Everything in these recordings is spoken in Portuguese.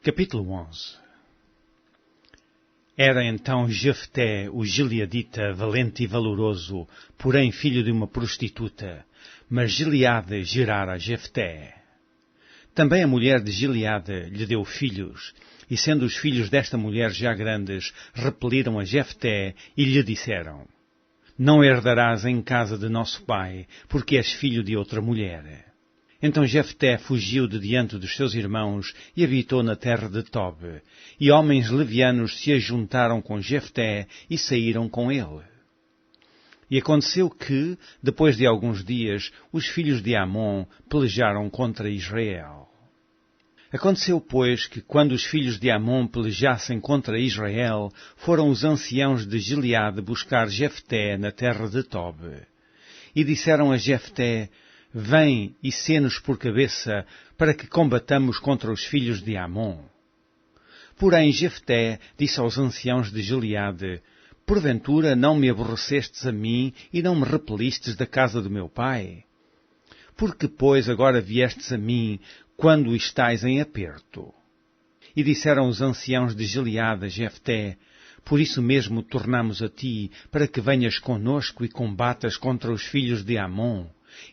Capítulo 11. Era então Jefté, o gileadita, valente e valoroso, porém filho de uma prostituta, mas Gileade gerara Jefté. Também a mulher de Gileade lhe deu filhos, e sendo os filhos desta mulher já grandes, repeliram a Jefté e lhe disseram: Não herdarás em casa de nosso pai, porque és filho de outra mulher. Então Jefté fugiu de diante dos seus irmãos e habitou na terra de Tob. E homens levianos se ajuntaram com Jefté e saíram com ele. E aconteceu que, depois de alguns dias, os filhos de Amon pelejaram contra Israel. Aconteceu, pois, que quando os filhos de Amon pelejassem contra Israel, foram os anciãos de Gileade buscar Jefté na terra de Tob. E disseram a Jefté: Vem e sê-nos por cabeça, para que combatamos contra os filhos de Amon. Porém Jefté disse aos anciãos de Gileade: Porventura não me aborrecestes a mim e não me repelistes da casa do meu pai? Por que, pois, agora viestes a mim, quando estais em aperto? E disseram os anciãos de Gileade a Jefté: Por isso mesmo tornamos a ti, para que venhas conosco e combatas contra os filhos de Amon,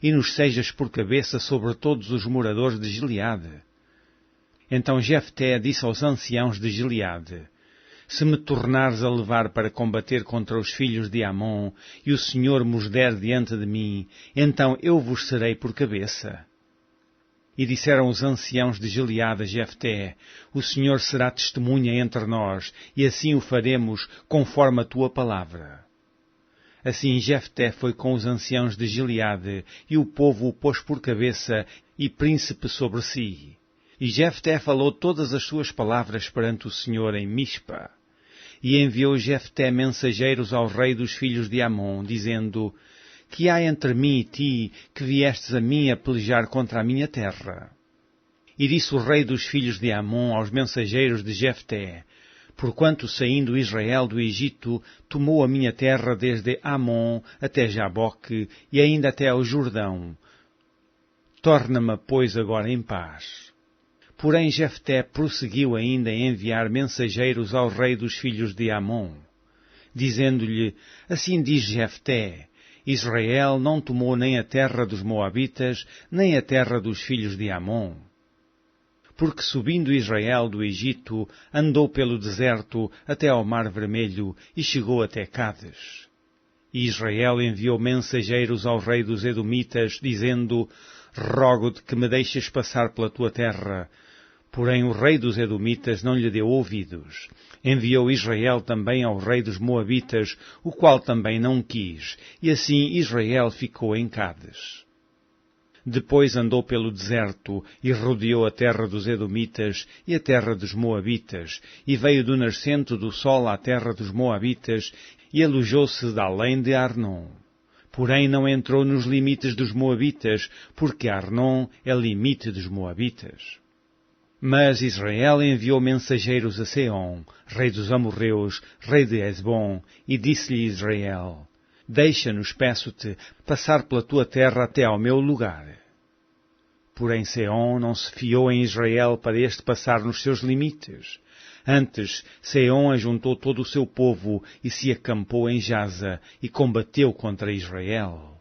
e nos sejas por cabeça sobre todos os moradores de Gileade. Então Jefté disse aos anciãos de Gileade: Se me tornares a levar para combater contra os filhos de Amon, e o Senhor mos der diante de mim, então eu vos serei por cabeça. E disseram os anciãos de Gileade a Jefté: O Senhor será testemunha entre nós, e assim o faremos conforme a tua palavra. Assim Jefté foi com os anciãos de Gileade, e o povo o pôs por cabeça e príncipe sobre si. E Jefté falou todas as suas palavras perante o Senhor em Mispa. E enviou Jefté mensageiros ao rei dos filhos de Amon, dizendo: Que há entre mim e ti, que viestes a mim a pelejar contra a minha terra? E disse o rei dos filhos de Amon aos mensageiros de Jefté: Porquanto, saindo Israel do Egito, tomou a minha terra desde Amon até Jaboque e ainda até ao Jordão. Torna-me, pois, agora em paz. Porém Jefté prosseguiu ainda em enviar mensageiros ao rei dos filhos de Amon, dizendo-lhe: Assim diz Jefté: Israel não tomou nem a terra dos Moabitas, nem a terra dos filhos de Amon. Porque subindo Israel do Egito, andou pelo deserto até ao Mar Vermelho e chegou até Cádiz. E Israel enviou mensageiros ao rei dos Edomitas, dizendo: Rogo-te que me deixes passar pela tua terra. Porém o rei dos Edomitas não lhe deu ouvidos. Enviou Israel também ao rei dos Moabitas, o qual também não quis, e assim Israel ficou em Cádiz. Depois andou pelo deserto e rodeou a terra dos Edomitas e a terra dos Moabitas, e veio do nascente do sol à terra dos Moabitas, e alojou-se de além de Arnon. Porém não entrou nos limites dos Moabitas, porque Arnon é limite dos Moabitas. Mas Israel enviou mensageiros a Seom, rei dos amorreus, rei de Hesbom, e disse-lhe Israel: Deixa-nos, peço-te, passar pela tua terra até ao meu lugar. Porém Seom não se fiou em Israel para este passar nos seus limites. Antes, Seom ajuntou todo o seu povo e se acampou em Jaza e combateu contra Israel.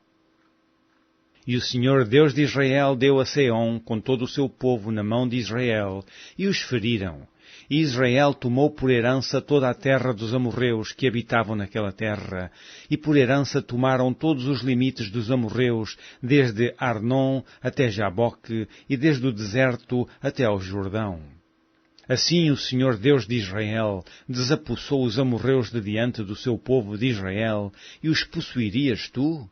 E o Senhor Deus de Israel deu a Seom com todo o seu povo na mão de Israel, e os feriram. E Israel tomou por herança toda a terra dos amorreus que habitavam naquela terra, e por herança tomaram todos os limites dos amorreus, desde Arnon até Jaboque, e desde o deserto até ao Jordão. Assim o Senhor Deus de Israel desapossou os amorreus de diante do seu povo de Israel, e os possuirias tu?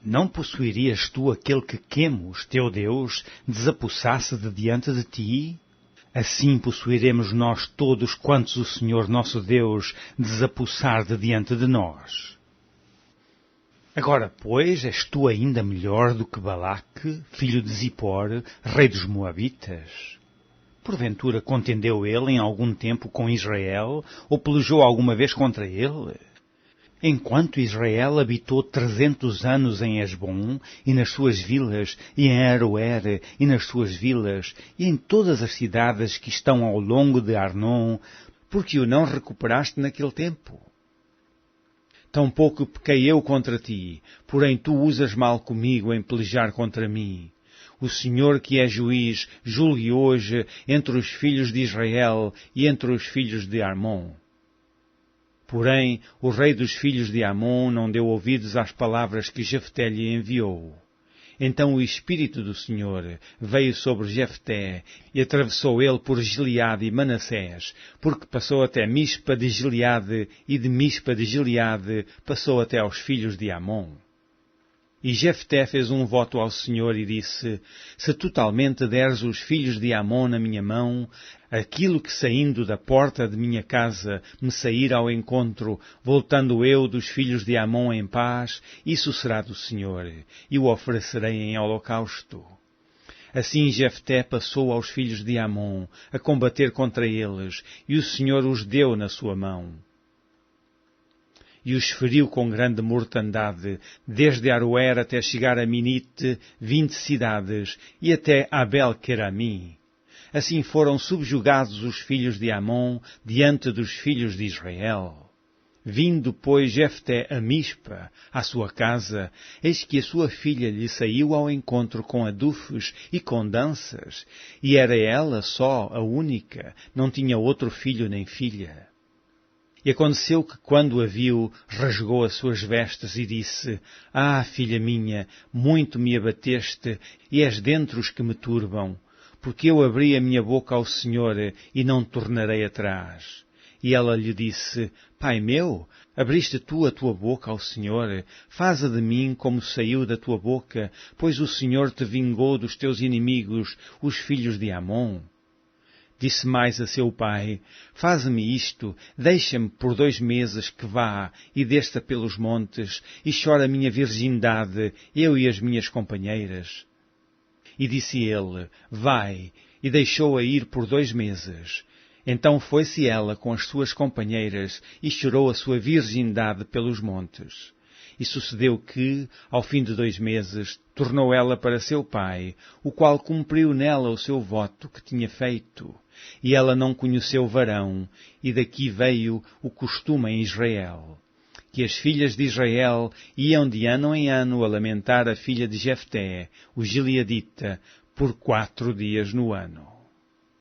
Não possuirias tu aquele que Quemos, teu Deus, desapossasse de diante de ti? Assim possuiremos nós todos quantos o Senhor nosso Deus desapossar de diante de nós. Agora, pois, és tu ainda melhor do que Balaque, filho de Zippor, rei dos Moabitas? Porventura contendeu ele em algum tempo com Israel, ou pelejou alguma vez contra ele? Enquanto Israel habitou 300 anos em Hesbom, e nas suas vilas, e em Aroer, e nas suas vilas, e em todas as cidades que estão ao longo de Arnon, porque o não recuperaste naquele tempo? Tampouco pequei eu contra ti, porém tu usas mal comigo em pelejar contra mim. O Senhor que é juiz, julgue hoje entre os filhos de Israel e entre os filhos de Amon. Porém, o rei dos filhos de Amon não deu ouvidos às palavras que Jefté lhe enviou. Então o Espírito do Senhor veio sobre Jefté e atravessou ele por Gileade e Manassés, porque passou até Mispa de Gileade e de Mispa de Gileade passou até aos filhos de Amon. E Jefté fez um voto ao Senhor e disse, se totalmente deres os filhos de Amon na minha mão, aquilo que saindo da porta de minha casa me sair ao encontro, voltando eu dos filhos de Amon em paz, isso será do Senhor, e o oferecerei em holocausto. Assim Jefté passou aos filhos de Amon, a combater contra eles, e o Senhor os deu na sua mão. E os feriu com grande mortandade, desde Aroer até chegar a Minite, 20 cidades, e até Abel-Querami. Assim foram subjugados os filhos de Amon diante dos filhos de Israel. Vindo, pois, Jefté a Mispa, à sua casa, eis que a sua filha lhe saiu ao encontro com adufes e com danças, e era ela só a única, não tinha outro filho nem filha. E aconteceu que, quando a viu, rasgou as suas vestes e disse, ah, filha minha, muito me abateste, e és dentre os que me turbam, porque eu abri a minha boca ao Senhor e não tornarei atrás. E ela lhe disse, pai meu, abriste tu a tua boca ao Senhor, faze de mim como saiu da tua boca, pois o Senhor te vingou dos teus inimigos, os filhos de Amon. Disse mais a seu pai, faze-me isto, deixa-me por 2 meses que vá e desça pelos montes, e chore a minha virgindade, eu e as minhas companheiras. E disse ele, vai, e deixou-a ir por 2 meses. Então foi-se ela com as suas companheiras, e chorou a sua virgindade pelos montes. E sucedeu que, ao fim de 2 meses, tornou ela para seu pai, o qual cumpriu nela o seu voto que tinha feito. E ela não conheceu varão, e daqui veio o costume em Israel, que as filhas de Israel iam de ano em ano a lamentar a filha de Jefté, o gileadita, por 4 dias no ano.